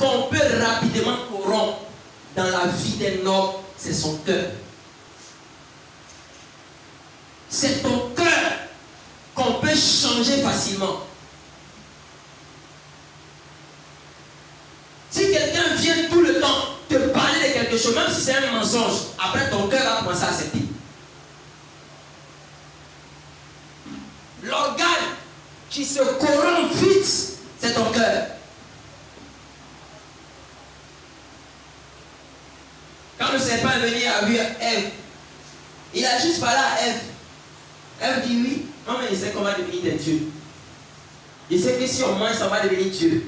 qu'on peut rapidement corrompre dans la vie d'un homme, c'est son cœur. C'est ton cœur qu'on peut changer facilement. Si quelqu'un vient tout le temps te parler de quelque chose, même si c'est un mensonge, après ton cœur va commencer à accepter. L'organe qui se corrompt vite, c'est ton cœur. Quand le serpent est venu à vu Ève, il a juste parlé à Ève. Ève dit oui, non mais il sait qu'on va devenir des dieux. Il sait que si on mange, ça va devenir Dieu.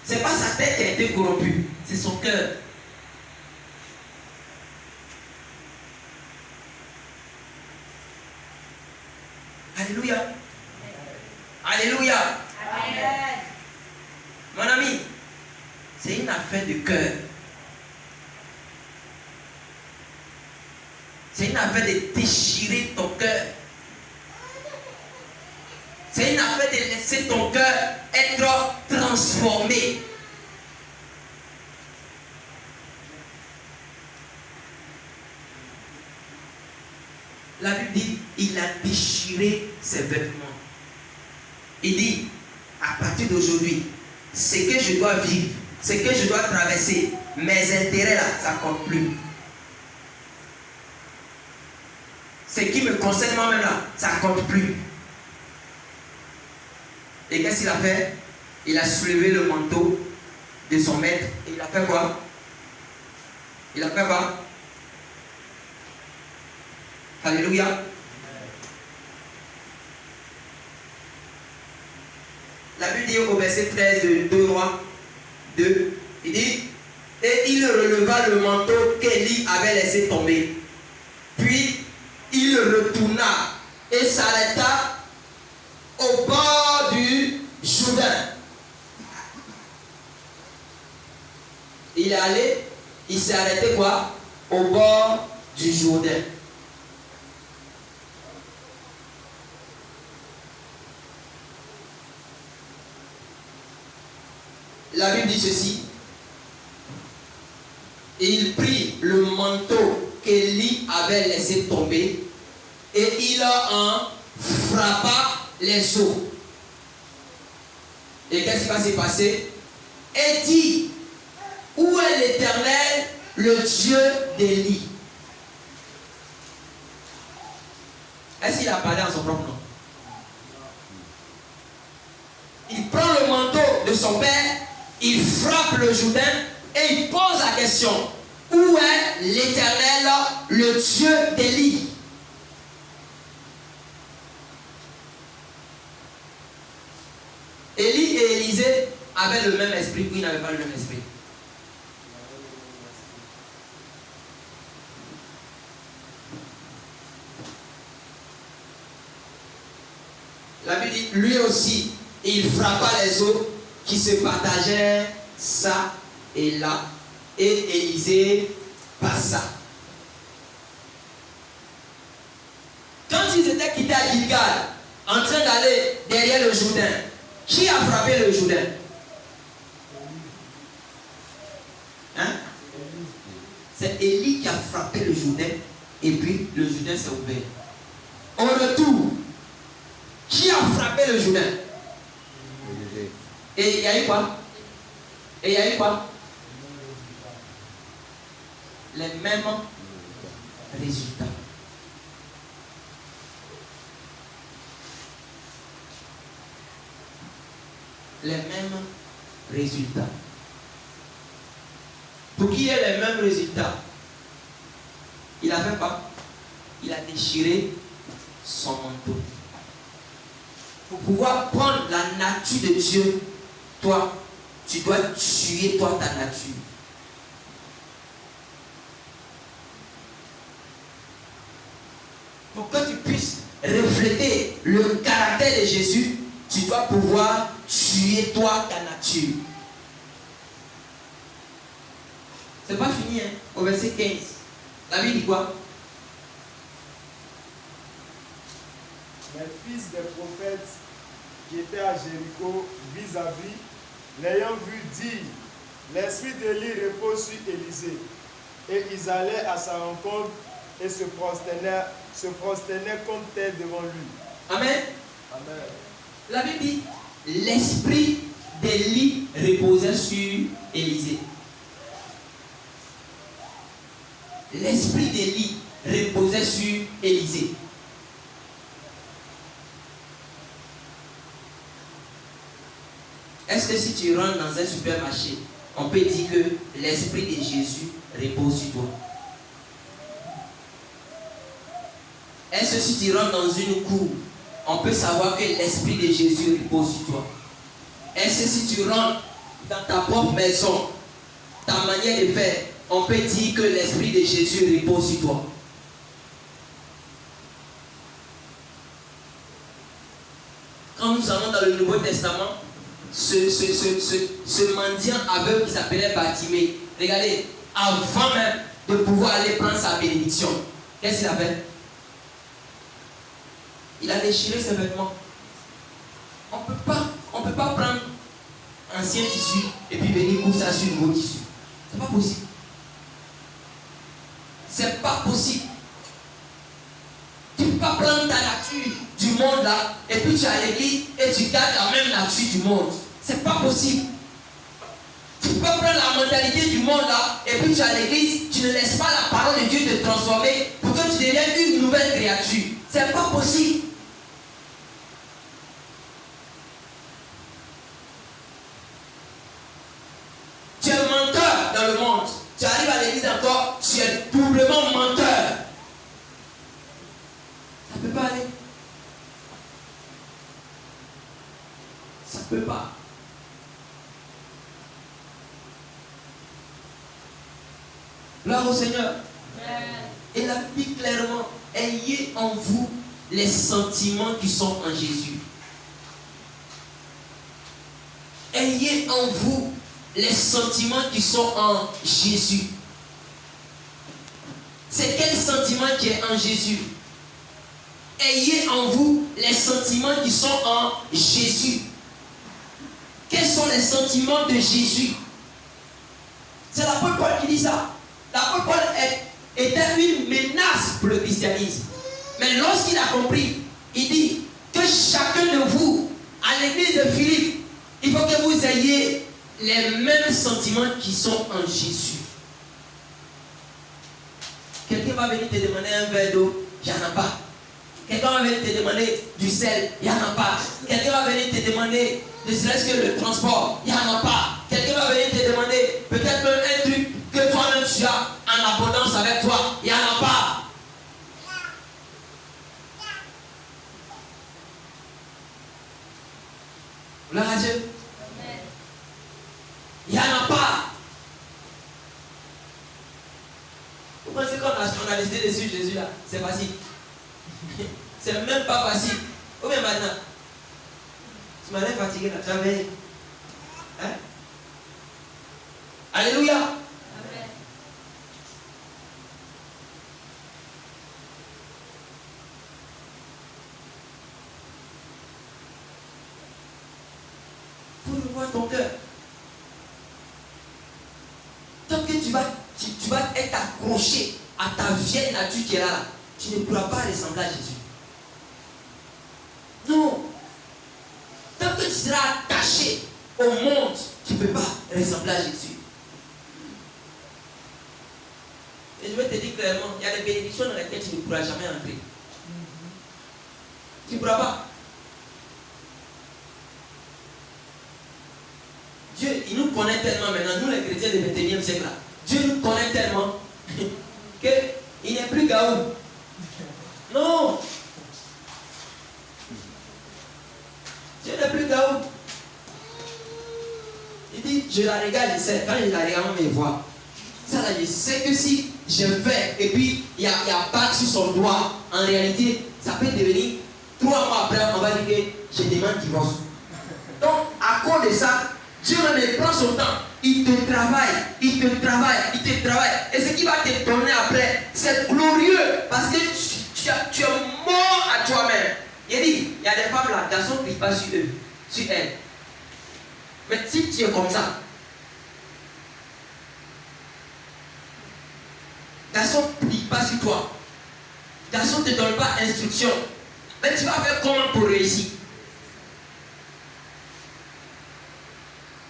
C'est pas sa tête qui a été corrompue, c'est son cœur. Alléluia. Alléluia. Amen. Mon ami, c'est une affaire de cœur. C'est une affaire de déchirer ton cœur. C'est une affaire de laisser ton cœur être transformé. La Bible dit, il a déchiré ses vêtements. Il dit, à partir d'aujourd'hui, ce que je dois vivre, ce que je dois traverser, mes intérêts là, ça ne compte plus. Ce qui me concerne moi-même là, ça ne compte plus. Et qu'est-ce qu'il a fait? Il a soulevé le manteau de son maître et il a fait quoi? Il a fait quoi? Alléluia. La Bible dit au verset 13 de 2 Rois 2, il dit, et il releva le manteau qu'Élie avait laissé tomber. Puis il retourna et s'arrêta au bord du Jourdain. Il est allé, il s'est arrêté quoi? Au bord du Jourdain. La Bible dit ceci. Et il prit le manteau qu'Élie avait laissé tomber et il en frappa les eaux. Et qu'est-ce qui va se passer? Et dit, où est l'Éternel, le Dieu d'Élie? Est-ce qu'il a parlé en son propre nom? Il prend le manteau de son père, il frappe le Jourdain et il pose la question, où est l'Éternel, le Dieu d'Élie? Élie et Élisée avaient le même esprit ou ils n'avaient pas le même esprit? La Bible dit, lui aussi, il frappa les eaux qui se partagèrent ça et là, et Élisée passa. Quand ils étaient quittés à Gilgal, en train d'aller derrière le Jourdain, qui a frappé le Jourdain? Hein? C'est Élie qui a frappé le Jourdain et puis le Jourdain s'est ouvert. Au retour, qui a frappé le Jourdain? Et il y a eu quoi? Et il y a eu quoi? Les mêmes résultats. Les mêmes résultats. Pour qu'il y ait les mêmes résultats, il a fait quoi? Il a déchiré son manteau. Pour pouvoir prendre la nature de Dieu, toi, tu dois tuer toi ta nature. Pour que tu puisses refléter le caractère de Jésus, tu dois pouvoir tuer toi ta nature. C'est pas fini, hein? Au verset 15. La Bible dit quoi? Les fils des prophètes qui étaient à Jéricho vis-à-vis, l'ayant vu, dire L'esprit d'Élie repose sur Élisée. Et ils allaient à sa rencontre et se prosternaient comme tels devant lui. Amen. Amen. La Bible dit, l'esprit d'Élie reposait sur Élisée. L'esprit d'Élie reposait sur Élisée. Est-ce que si tu rentres dans un supermarché, on peut dire que l'esprit de Jésus repose sur toi? Est-ce que si tu rentres dans une cour, on peut savoir que l'esprit de Jésus repose sur toi? Est-ce que si tu rentres dans ta propre maison, ta manière de faire, on peut dire que l'esprit de Jésus repose sur toi? Quand nous allons dans le Nouveau Testament, ce mendiant aveugle qui s'appelait Bartimée, regardez, avant même de pouvoir aller prendre sa bénédiction, qu'est-ce qu'il a fait? Il a déchiré ses vêtements. On ne peut pas prendre un ancien tissu et puis venir coudre ça sur un nouveau tissu. C'est pas possible. C'est pas possible. Tu ne peux pas prendre ta nature du monde là et puis tu es à l'église et tu gardes la même nature du monde. C'est pas possible. Tu peux pas prendre la mentalité du monde là et puis tu es à l'église, tu ne laisses pas la parole de Dieu te transformer pour que tu deviennes une nouvelle créature. C'est pas possible. Tu es menteur dans le monde. Tu arrives à l'église encore, tu es doublement menteur. Ça ne peut pas aller. Ça ne peut pas. Gloire au Seigneur. Et la Bible dit clairement, ayez en vous les sentiments qui sont en Jésus. Ayez en vous les sentiments qui sont en Jésus. C'est quel sentiment qui est en Jésus? Ayez en vous les sentiments qui sont en Jésus. Quels sont les sentiments de Jésus? C'est l'apôtre Paul qui dit ça. L'apôtre Paul était une menace pour le christianisme. Mais lorsqu'il a compris, il dit que chacun de vous, à l'église de Philippe, il faut que vous ayez les mêmes sentiments qui sont en Jésus. Quelqu'un va venir te demander un verre d'eau, il n'y en a pas. Quelqu'un va venir te demander du sel, il n'y en a pas. Quelqu'un va venir te demander ne serait-ce que le transport, il n'y en a pas. Quelqu'un va venir te demander peut-être même un truc que toi-même tu as en abondance avec toi, il n'y en a pas. Gloire à Dieu. Il n'y en a pas. Vous pensez qu'on a décidé de suivre Jésus là? C'est facile. C'est même pas facile. Ou bien maintenant, tu m'as l'air fatigué là, tu as veillé. Hein? Alléluia. Amen. Il faut revoir ton cœur. Tant que tu vas être accroché à ta vieille nature qui est là, tu ne pourras pas ressembler à Jésus. Non. Tant que tu seras attaché au monde, tu ne peux pas ressembler à Jésus. Et je vais te dire clairement, il y a des bénédictions dans lesquelles tu ne pourras jamais entrer. Tu ne pourras pas. Dieu, il nous connaît tellement maintenant, nous les chrétiens du 21e siècle là. Dieu nous connaît tellement qu'il n'est plus Gaou. Non. Dieu n'est plus Gaou. Il dit, je la regarde, je sais, quand je la regarde, on me voit. Ça là, je sais que si je fais, et puis il y a bague sur son doigt, en réalité, ça peut devenir 3 mois après, on va dire que je demande divorce. Donc, à cause de ça, Dieu prend son temps, il te travaille, il te travaille, il te travaille. Et ce qui va te donner après, c'est glorieux parce que tu es mort à toi-même. Il dit, il y a des femmes là, garçons ne prient pas sur eux, sur elles. Mais si tu es comme ça, Garçon, plie pas sur toi. Garçon, ne te donne pas instruction. Mais tu vas faire comment pour réussir?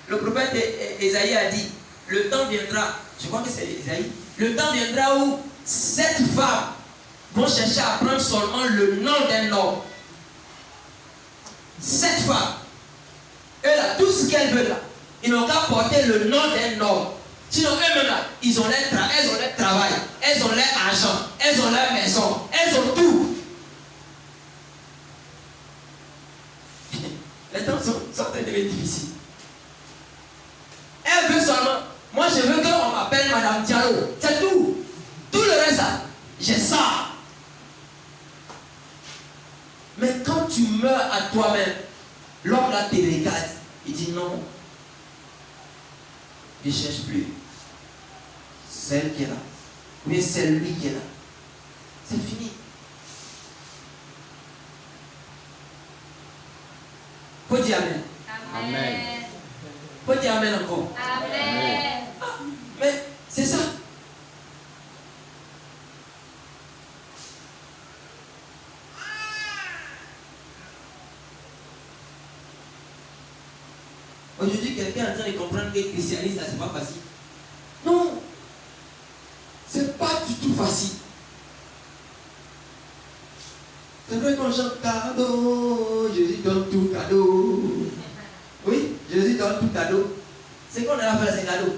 Le prophète Ésaïe a dit, le temps viendra, je crois que c'est Ésaïe, le temps viendra où 7 femmes vont chercher à prendre seulement le nom d'un homme. 7 femmes. Et là, tout ce qu'elles veulent là, ils n'ont qu'à porter le nom d'un homme. Sinon, eux-mêmes là, elles ont leur travail, elles ont leur argent, elles ont leur maison, elles ont tout. Les temps sont en train de devenir difficiles. Elle veut seulement, moi je veux qu'on m'appelle Madame Diallo, c'est tout. Tout le reste là, j'ai ça. Mais quand tu meurs à toi-même, l'homme là te regarde, il dit non, je ne cherche plus. Celle qui est là, ou bien c'est lui qui est là. C'est fini. Faut dire Amen. Amen. Faut dire Amen encore. Amen. Ah, mais c'est ça. Aujourd'hui, quelqu'un est en train de comprendre que le christianisme, là, c'est pas facile. Non. C'est pas du tout facile. C'est vrai qu'on chante cadeau, Jésus donne tout cadeau. Oui, Jésus donne tout cadeau. C'est qu'on a à faire, c'est cadeau.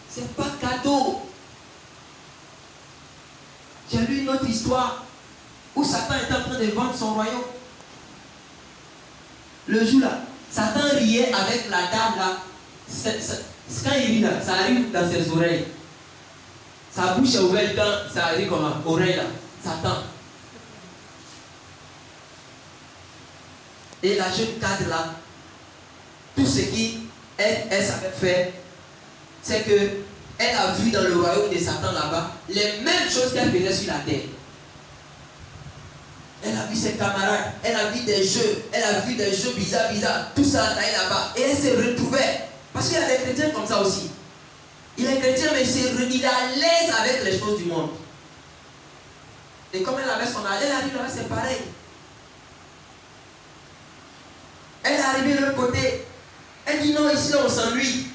C'est pas cadeau. J'ai lu une autre histoire où Satan était en train de vendre son royaume. Le jour là, Satan riait avec la dame là. Quand il rit là, ça arrive dans ses oreilles. Sa bouche est ouverte quand ça arrive comme oreille là. Satan. Et la jeune cadre là, tout ce qu'elle savait faire, c'est que elle a vu dans le royaume de Satan là-bas les mêmes choses qu'elle faisait sur la terre. Elle a vu ses camarades, elle a vu des jeux, bizarres, tout ça là-bas. Et elle s'est retrouvée. Parce qu'il y a des chrétiens comme ça aussi. Il est chrétien, mais il est à l'aise avec les choses du monde. Et comme elle avait son âge, elle arrive là, c'est pareil. Elle est arrivée de l'autre côté. Elle dit non, ici là, on s'ennuie.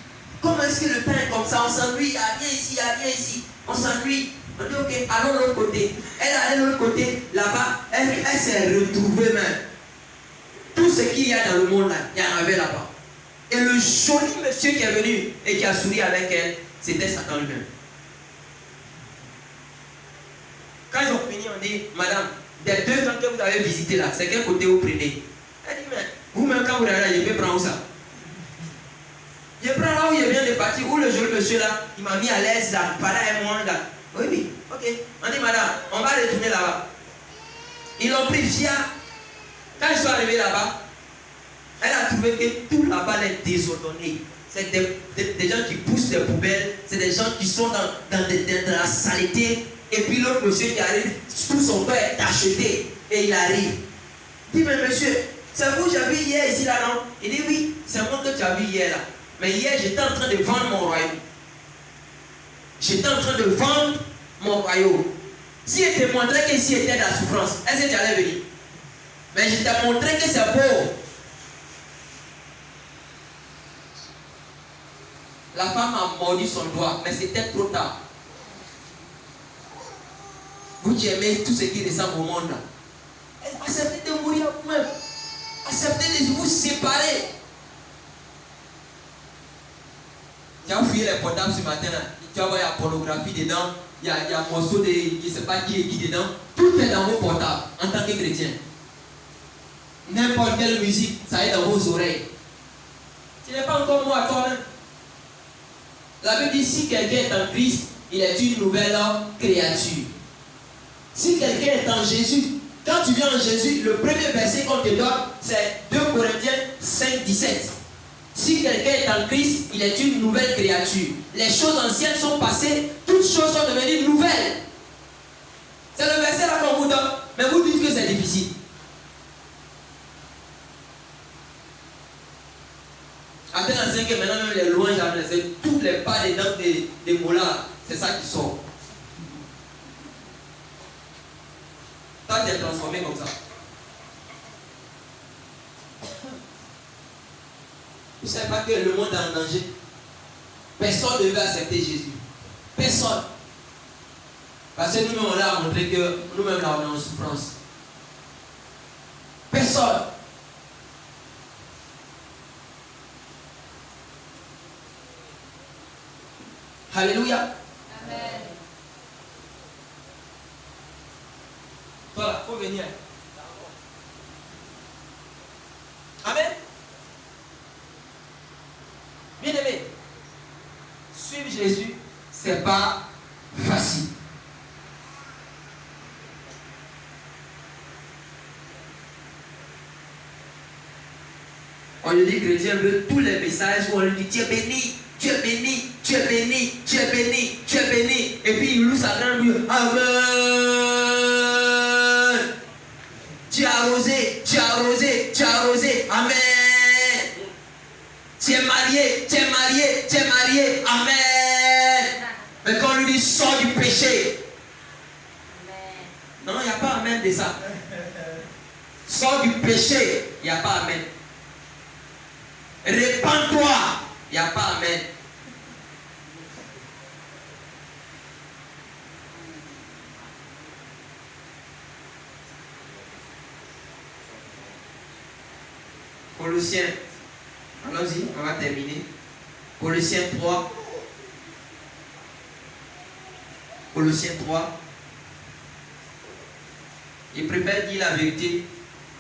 Comment est-ce que le pain est comme ça? On s'ennuie, il n'y a rien ici, il n'y a rien ici. On s'ennuie. On dit ok, allons de l'autre côté. Elle est allée de l'autre côté, là-bas, elle s'est retrouvée même. Tout ce qu'il y a dans le monde là, il y en avait là-bas. Et le joli monsieur qui est venu et qui a souri avec elle, c'était Satan lui-même. Quand ils ont fini, on dit, madame, des 2 ans que vous avez visité là, c'est quel côté vous prenez? Elle dit, mais vous-même quand vous allez là, je peux prendre où ça? Je prends là où je viens de partir, où le joli monsieur là, il m'a mis à l'aise là, par là et moi là. Oui, oui, ok. On dit, madame, on va retourner là-bas. Ils l'ont pris fier. Quand ils sont arrivés là-bas, elle a trouvé que tout là-bas est désordonné. C'est des gens qui poussent des poubelles, c'est des gens qui sont dans la saleté. Et puis l'autre monsieur qui arrive, tout son corps est acheté. Et il arrive. Il dit, mais monsieur, c'est vous que j'ai vu hier ici là, non? Il dit, oui, c'est moi que tu as vu hier là. Mais hier, j'étais en train de vendre mon royaume. J'étais en train de vendre mon royaume. Si je te montrais que ici était la souffrance, est-ce que tu allais venir? Mais je t'ai montré que c'est beau. La femme a mordu son doigt, mais c'était trop tard. Vous qui aimez tout ce qui ressemble au monde là, acceptez de mourir vous-même. Acceptez de vous séparer. Tu as fouillé les portables ce matin là, tu vas voir il y a pornographie dedans, il y a un morceau de je ne sais pas qui est qui dedans. Tout est dans vos portables en tant que chrétien. N'importe quelle musique, ça est dans vos oreilles. Tu n'es pas encore moi à toi-même. La Bible dit si quelqu'un est en Christ, il est une nouvelle créature. Si quelqu'un est en Jésus, quand tu viens en Jésus, le premier verset qu'on te donne, c'est 2 Corinthiens 5, 17. Si quelqu'un est en Christ, il est une nouvelle créature. Les choses anciennes sont passées, toutes choses sont devenues nouvelles. C'est le verset là qu'on vous donne, mais vous dites que c'est difficile. À tel enseigne que maintenant même les louanges, c'est toutes les pas des dents des molars. C'est ça qui sort. Toi, tu es transformé comme ça. Vous ne savez pas que le monde est en danger. Personne ne veut accepter Jésus. Personne. Parce que nous-mêmes, on a montré que nous-mêmes, là, on est en souffrance. Personne. Alléluia. Amen. Toi là, il faut venir. Amen. Bien aimé, suivre Jésus, c'est pas facile. On lui dit chrétien veut tous les messages où on lui dit tu es béni, tu es béni, tu es béni, tu es béni, tu es béni. Et puis il loue sa grande Bible. Amen. Tu as arrosé, tu as arrosé, tu as arrosé. Amen. Tu es marié, tu es marié, tu es marié. Amen. Mais quand on lui dit sors du péché. Non, il n'y a pas amen de ça. Sors du péché, il n'y a pas amen. Répands-toi, il n'y a pas amen. Colossiens, allons-y, on va terminer. Colossiens 3. Colossiens 3. Il préfère dire la vérité.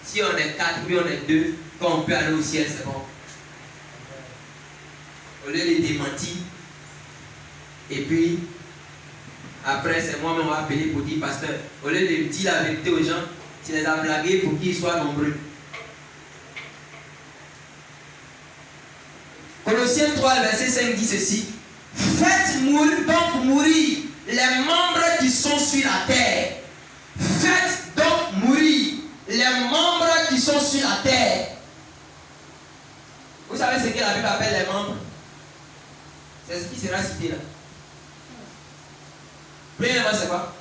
Si on est 4, puis on est 2, quand on peut aller au ciel, c'est bon. Au lieu de démentir. Et puis, après, c'est moi-même on va appeler pour dire, pasteur, au lieu de dire la vérité aux gens, tu les as blagués pour qu'ils soient nombreux. Colossiens 3, verset 5 dit ceci. Faites donc mourir les membres qui sont sur la terre. Faites donc mourir les membres qui sont sur la terre. Vous savez ce que la Bible appelle les membres? C'est ce qui sera cité là. Premièrement, c'est quoi?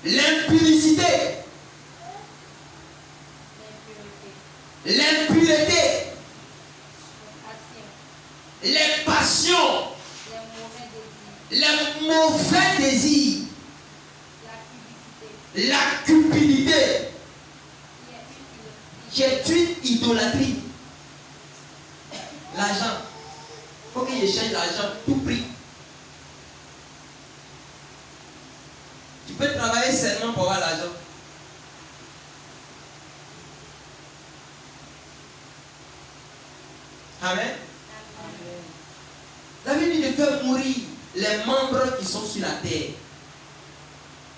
L'impudicité. L'impureté. Les passions. Les mauvais désirs. La cupidité. Qui est une idolâtrie. L'argent. Il faut qu'il échange l'argent tout prix. Tu peux travailler seulement pour avoir l'argent. Amen. La Bible dit de faire mourir les membres qui sont sur la terre.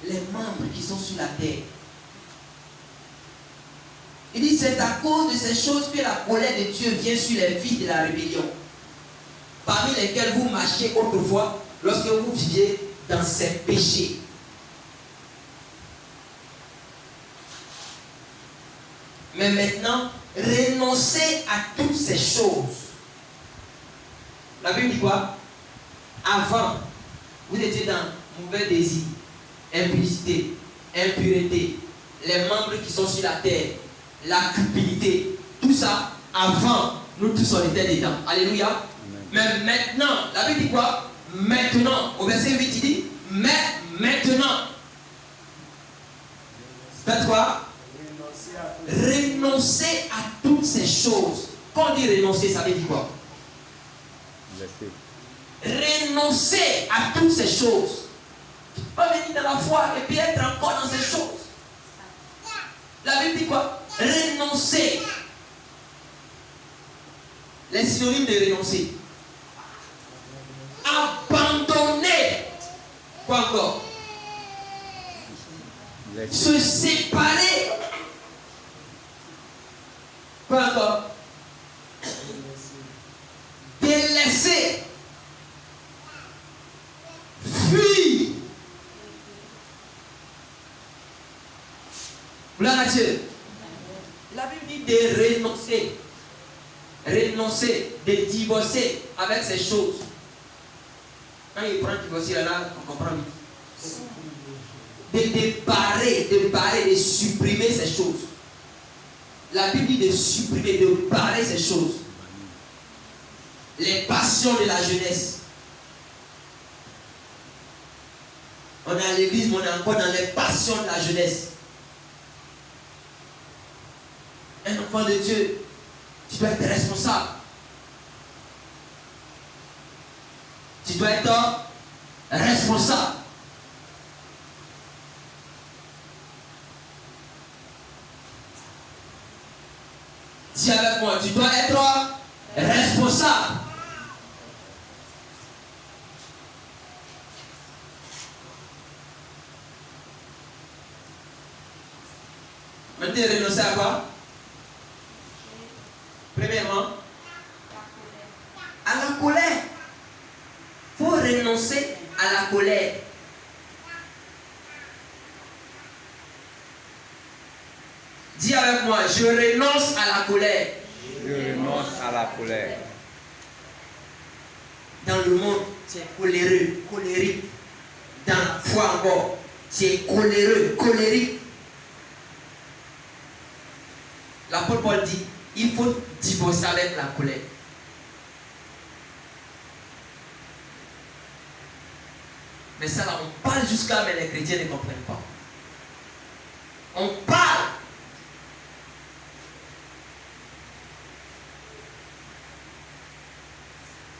Les membres qui sont sur la terre. Il dit c'est à cause de ces choses que la colère de Dieu vient sur les fils de la rébellion, parmi lesquels vous marchiez autrefois lorsque vous viviez dans ces péchés. Mais maintenant, renoncez à toutes ces choses. La Bible dit quoi? Avant, vous étiez dans mauvais désir, impudicité, impureté, les membres qui sont sur la terre, la cupidité, tout ça, avant, nous tous on était dedans. Alléluia. Amen. Mais maintenant, la Bible dit quoi? Maintenant, au verset 8, il dit, mais maintenant, faites quoi? Renoncer à toutes ces choses. Quand on dit renoncer, ça veut dire quoi? Renoncer à toutes ces choses. Tu peux pas venir dans la foi et puis être encore dans ces choses. La Bible dit quoi? Renoncer. Les synonymes de renoncer. Abandonner. Quoi encore? Se séparer. Quoi encore? Délaisser. Fuir. Gloire à Dieu. La Bible dit de renoncer. renoncer, de divorcer avec ces choses. Quand il prend divorcer là, on comprend vite. De barrer, de supprimer ces choses. La Bible dit de supprimer, de barrer ces choses. Les passions de la jeunesse. On est à l'église, mais on est encore dans les passions de la jeunesse. Un enfant de Dieu, tu dois être responsable. Tu dois être responsable. Dis avec moi, tu dois être responsable. Maintenant, renoncer à quoi? Premièrement, à la colère. Il faut renoncer à la colère. Dis avec moi, je renonce à la colère. Je renonce à la colère. Dans le monde, tu es coléreux, colérique. Dans la foi encore, tu es coléreux, colérique. L'apôtre Paul dit, il faut divorcer avec la colère. Mais ça là, on parle jusqu'à, mais les chrétiens ne comprennent pas. On parle.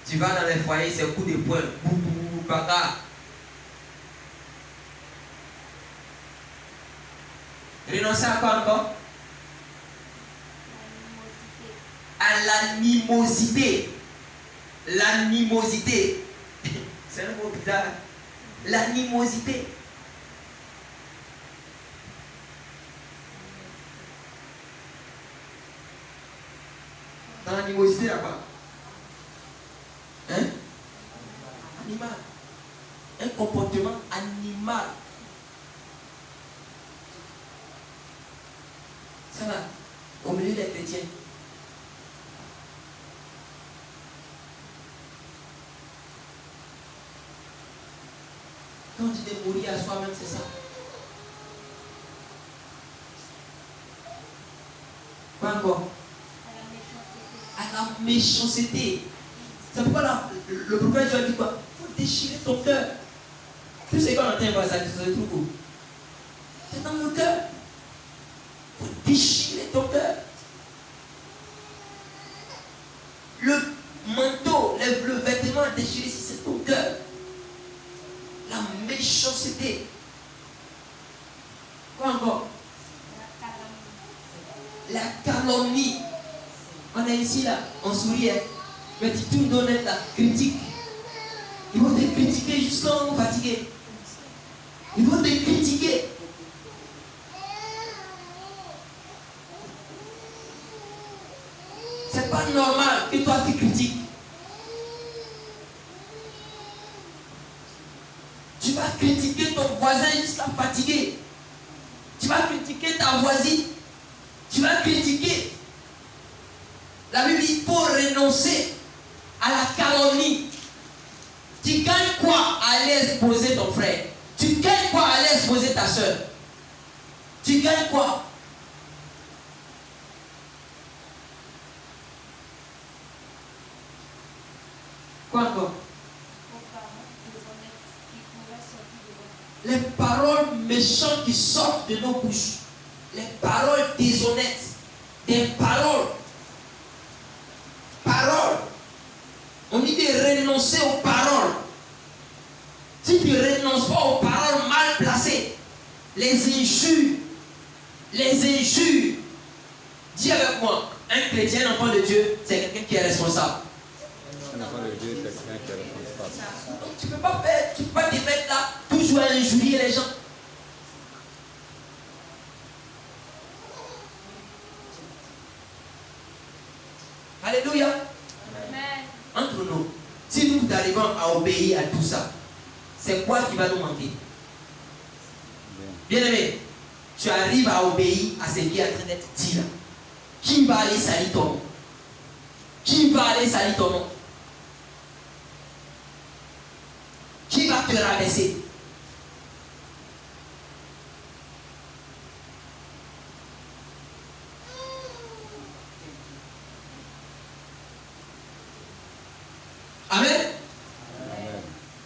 Tu vas dans les foyers, c'est coup de poing, bagarre. Renoncer à quoi encore? À l'animosité. L'animosité. C'est un mot bizarre. L'animosité. Dans l'animosité, là-bas. Hein? Animal. Un comportement animal. Ça va. Au milieu des chrétiens. Quand tu dis mourir à soi-même, c'est ça. Pas encore. À la méchanceté. C'est pourquoi le prophète Joël dit quoi? Il faut déchirer ton cœur. Tu sais quand on entend ça, se trouve où? C'est dans le cœur. Il faut déchirer ton cœur. Le manteau, le vêtement déchiré, c'est ton cœur. La méchanceté. Quoi encore? La calomnie. On est ici là, on sourit, hein? Mais tu tout donnes la critique. Ils vont te critiquer jusqu'à vous fatiguer. Ils vont te critiquer. C'est pas normal que toi tu critiques. Tu vas critiquer ton voisin jusqu'à fatiguer. Tu vas critiquer ta voisine. Tu vas critiquer. La Bible dit, il faut renoncer à la calomnie. Tu gagnes quoi à aller exposer ton frère? Tu gagnes quoi à aller exposer ta soeur? Tu gagnes quoi? Quoi encore? Les paroles méchantes qui sortent de nos bouches. Les paroles déshonnêtes. Des paroles. Paroles. On dit de renoncer aux paroles. Si tu ne renonces pas aux paroles mal placées, les injures, dis avec moi, un chrétien, un enfant de Dieu, c'est quelqu'un qui est responsable. Un enfant de Dieu, c'est quelqu'un qui est responsable. Donc, tu ne peux pas faire, tu ne peux pas te mettre là, toujours à injurier les gens. Alléluia. Amen. Entre nous, si nous arrivons à obéir à tout ça, c'est quoi qui va nous manquer? Bien-aimé, tu arrives à obéir à ce qui est en train d'être dit là. Qui va aller salir ton nom? Qui va aller salir ton nom? Qui va te rabaisser? Amen. Amen.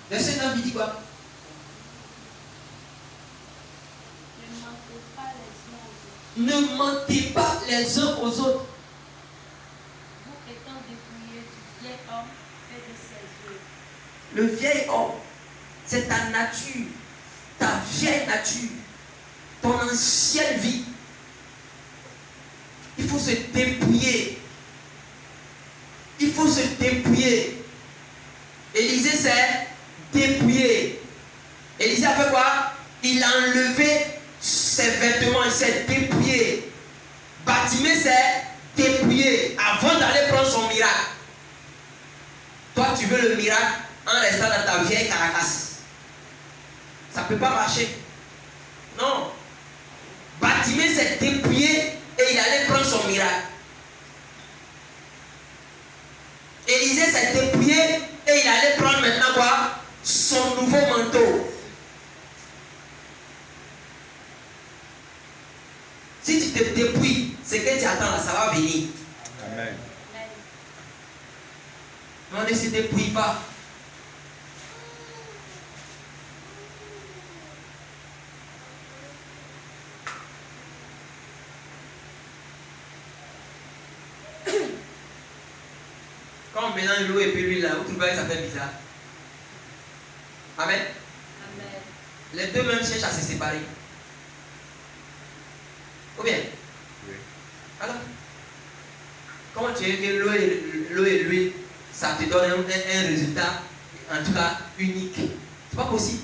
Verset 9, il dit quoi? Ne mentez pas les uns aux autres. Ne mentez pas les uns aux autres. Vous étant dépouillés du vieil homme fait de ses œuvres. Le vieil homme, c'est ta nature, ta vieille nature, ton ancienne vie. Il faut se dépouiller. Il faut se dépouiller. Élisée s'est dépouillé. Élisée a fait quoi? Il a enlevé ses vêtements, il s'est dépouillé. Bartimée s'est dépouillé avant d'aller prendre son miracle. Toi, tu veux le miracle en restant dans ta vieille caracasse. Ça ne peut pas marcher. Non. Bartimée s'est dépouillé et il allait prendre son miracle. Élisée s'est dépouillé et il allait prendre maintenant quoi? Son nouveau manteau. Si tu te dépouilles, ce que tu attends là, ça va venir. Amen. Mais on ne se dépouille pas. Quand on mélange l'eau et puis l'huile là, vous trouvez que ça fait bizarre. Amen. Amen. Les deux même cherchent à se séparer. Ou bien? Oui. Alors, comment tu veux que l'eau et l'huile, ça te donne un résultat, en tout cas, unique? C'est pas possible.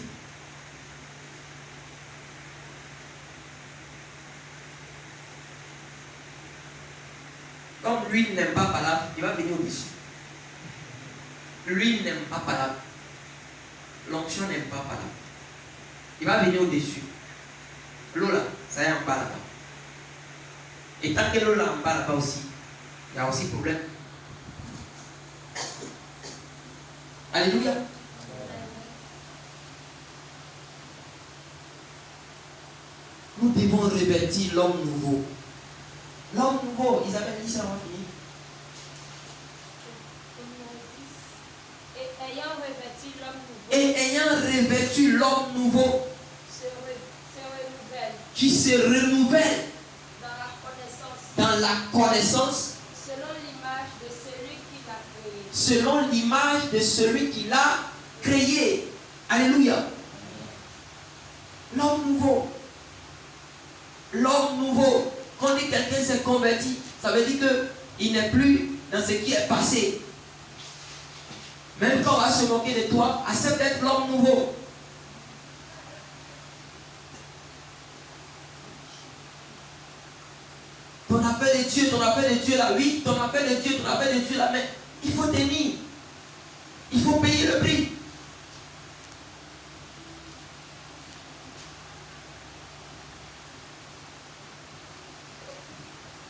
Comme l'huile n'aime pas palabre, il va venir au-dessus. L'huile n'aime pas palabre. L'onction n'aime pas palabre. Il va venir au-dessus. L'eau là, ça est en bas là-bas. Et tant que l'eau là en bas là-bas aussi, il y a aussi problème. Alléluia. Nous devons revêtir l'homme nouveau. L'homme nouveau, Isabelle dit ça, on va finir. Et ayant revêtu l'homme nouveau, Et ayant revêtu l'homme nouveau se renouvelle qui se renouvelle dans la connaissance, dans la connaissance selon l'image de celui qui l'a créé. selon l'image de celui qui l'a créé. Alléluia. L'homme nouveau. L'homme nouveau. Quand on dit que quelqu'un s'est converti, ça veut dire qu'il n'est plus dans ce qui est passé. Même quand on va se moquer de toi, accepte d'être l'homme nouveau. Ton appel de Dieu là, oui, ton appel de Dieu là, mais il faut tenir. Il faut payer le prix.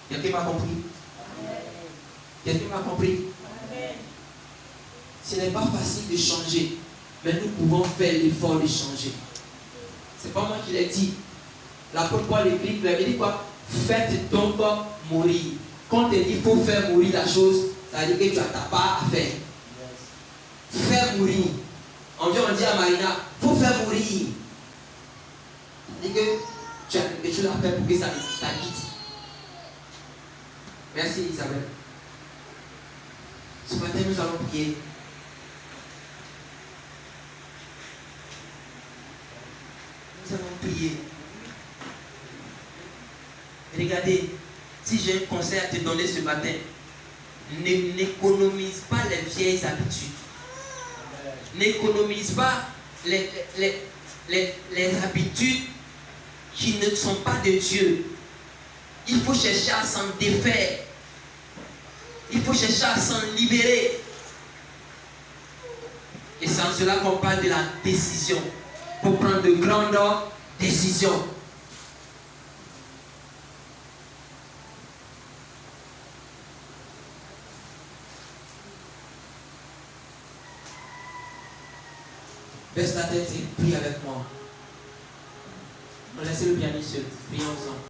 Quelqu'un m'a compris? Quelqu'un m'a compris? Ce n'est pas facile de changer, mais nous pouvons faire l'effort de changer. C'est pas moi qui l'ai dit. L'apôtre Paul écrit, il dit quoi? Faites donc mourir. Quand on te dit qu'il faut faire mourir la chose, ça veut dire que tu as ta part à faire. Faire mourir. On dit à Marina, il faut faire mourir. Ça veut dire que tu as quelque chose à faire pour que ça quitte. Merci Isabelle. Ce matin, nous allons prier. Nous allons prier. Regardez, si j'ai un conseil à te donner ce matin, n'économise pas les vieilles habitudes. N'économise pas les habitudes qui ne sont pas de Dieu. Il faut chercher à s'en défaire. Il faut chercher à s'en libérer. Et c'est en cela qu'on parle de la décision. Pour prendre de grandes décisions. Baisse ta tête et prie avec moi. On laisse le pianiste seul. Prions ensemble.